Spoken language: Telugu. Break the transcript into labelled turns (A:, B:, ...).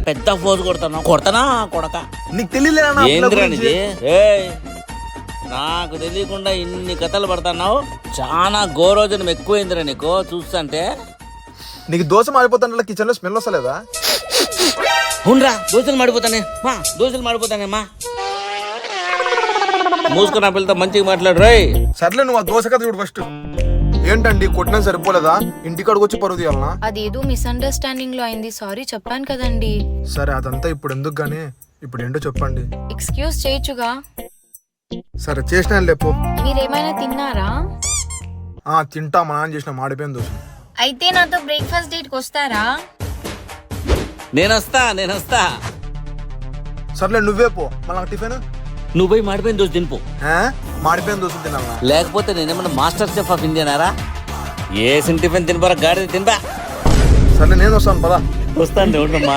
A: పెద్ద ఫోజు కొడతానా కొడక
B: నీకు తెలియలేనా
A: ఏంద్రా ఇది? ఏయ్, నాకు తెలియకుండా ఇన్ని కథలు పడుతున్నావు. చాలా గోరోజనం ఎక్కువైందిరా నీకు చూస్తుంటే.
B: నీకు దోశ మాడిపోతాంటే కిచెన్ లో స్మెల్ వస్తలేదా?
A: అవునరా, దోశలు మాడిపోతానే మా మూసుకున్న పిల్లతో మంచిగా మాట్లాడు రోయ్.
B: సర్లే నువ్వు ఆ దోశ కథ చూడు ఫస్ట్. ఏంటండి కొట్టినా సరిపోలేదా? ఇంటికాడికి వచ్చి పరువు తీయాలనా?
C: అదేదో మిస్అండర్స్టాండింగ్ లో అయింది, సారీ చెప్పాను కదండి.
B: సరే అదంతా ఇప్పుడు ఎందుకు గానీ ఇప్పుడు ఏంటో చెప్పండి.
C: ఎక్స్క్యూజ్ చేయొచ్చుగా.
B: సరే చేసినా లేపో.
C: మీరేమైనా తిన్నారా?
B: తింటా, మా నాన్న చేసిన మాడిపోయిన దోశ.
C: అయితే నాతో బ్రేక్ఫాస్ట్ డేట్ కి వస్తారా?
A: నేనొస్తా.
B: సర్లే నువ్వే పో, మళ్ళీ టిఫిన్
A: నువ్వు పోయి మాడిపోయిన దోశ తినిపో.
B: మాడిపోయిన దోశ తినాలా?
A: లేకపోతే నేనేమన్నా మాస్టర్ చెఫ్ ఆఫ్ ఇండియానారా? ఏ టిఫిన్ తినపరా గాడి తినబా.
B: సర్లే నేను వస్తాను పదా.
A: వస్తాను ఉండమ్మా.